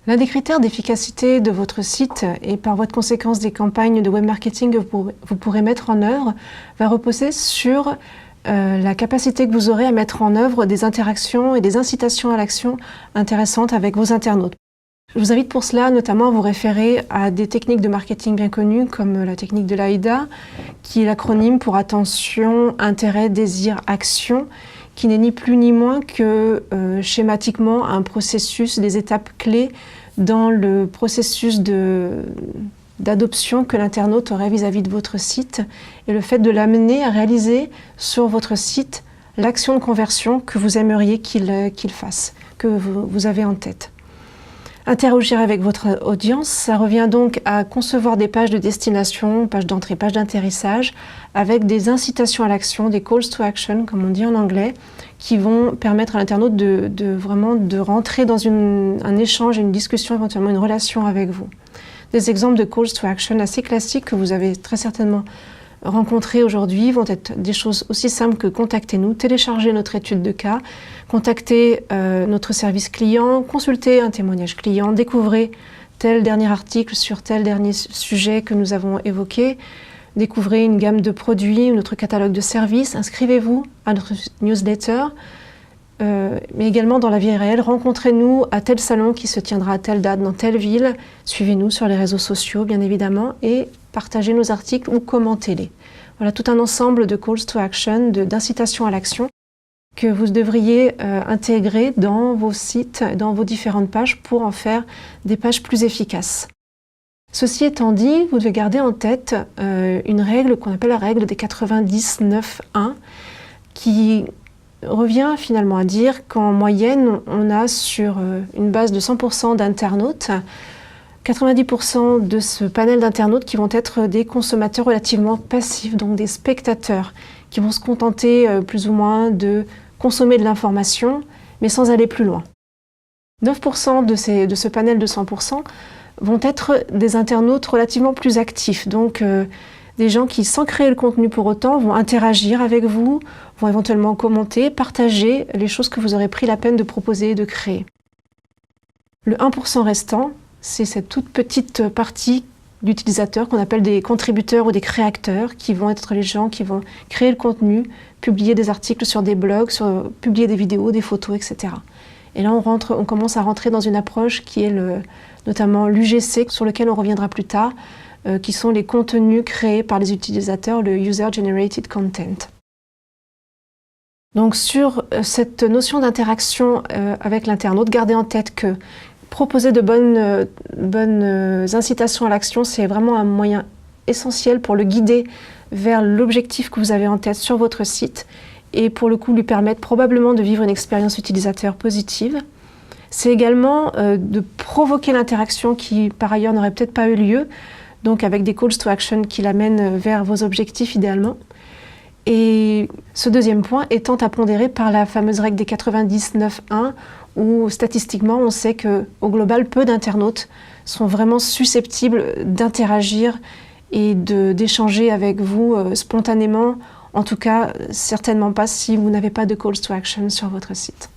L'un des critères d'efficacité de votre site et par voie de conséquence des campagnes de web marketing que vous pourrez mettre en œuvre va reposer sur la capacité que vous aurez à mettre en œuvre des interactions et des incitations à l'action intéressantes avec vos internautes. Je vous invite pour cela notamment à vous référer à des techniques de marketing bien connues comme la technique de l'AIDA, qui est l'acronyme pour attention, intérêt, désir, action, qui n'est ni plus ni moins que schématiquement un processus, des étapes clés dans le processus d'adoption que l'internaute aurait vis-à-vis de votre site et le fait de l'amener à réaliser sur votre site l'action de conversion que vous aimeriez qu'il fasse, que vous avez en tête. Interagir avec votre audience, ça revient donc à concevoir des pages de destination, pages d'entrée, pages d'atterrissage, avec des incitations à l'action, des calls to action, comme on dit en anglais, qui vont permettre à l'internaute vraiment de rentrer dans un échange, une discussion, éventuellement une relation avec vous. Des exemples de calls to action assez classiques que vous avez très certainement rencontrés aujourd'hui vont être des choses aussi simples que contactez-nous, télécharger notre étude de cas, contacter notre service client, consulter un témoignage client, découvrez tel dernier article sur tel dernier sujet que nous avons évoqué, découvrez une gamme de produits, notre catalogue de services, inscrivez-vous à notre newsletter, mais également dans la vie réelle, rencontrez-nous à tel salon qui se tiendra à telle date dans telle ville, suivez-nous sur les réseaux sociaux bien évidemment et partagez nos articles ou commentez-les. Voilà tout un ensemble de calls to action, d'incitations à l'action que vous devriez intégrer dans vos sites, dans vos différentes pages pour en faire des pages plus efficaces. Ceci étant dit, vous devez garder en tête une règle qu'on appelle la règle des 99-1 qui revient finalement à dire qu'en moyenne, on a sur une base de 100% d'internautes, 90% de ce panel d'internautes qui vont être des consommateurs relativement passifs, donc des spectateurs, qui vont se contenter plus ou moins de consommer de l'information, mais sans aller plus loin. 9% de ce panel de 100% vont être des internautes relativement plus actifs, donc des gens qui, sans créer le contenu pour autant, vont interagir avec vous, vont éventuellement commenter, partager les choses que vous aurez pris la peine de proposer et de créer. Le 1% restant, c'est cette toute petite partie d'utilisateurs qu'on appelle des contributeurs ou des créateurs, qui vont être les gens qui vont créer le contenu, publier des articles sur des blogs, publier des vidéos, des photos, etc. Et là, on commence à rentrer dans une approche qui est notamment l'UGC, sur lequel on reviendra plus tard, qui sont les contenus créés par les utilisateurs, le User Generated Content. Donc sur cette notion d'interaction avec l'internaute, gardez en tête que proposer de bonnes incitations à l'action, c'est vraiment un moyen essentiel pour le guider vers l'objectif que vous avez en tête sur votre site et pour le coup lui permettre probablement de vivre une expérience utilisateur positive. C'est également de provoquer l'interaction qui par ailleurs n'aurait peut-être pas eu lieu, donc avec des calls to action qui l'amènent vers vos objectifs idéalement. Et ce deuxième point étant à pondérer par la fameuse règle des 99-1, où statistiquement on sait qu'au global, peu d'internautes sont vraiment susceptibles d'interagir et d'échanger avec vous spontanément, en tout cas certainement pas si vous n'avez pas de calls to action sur votre site.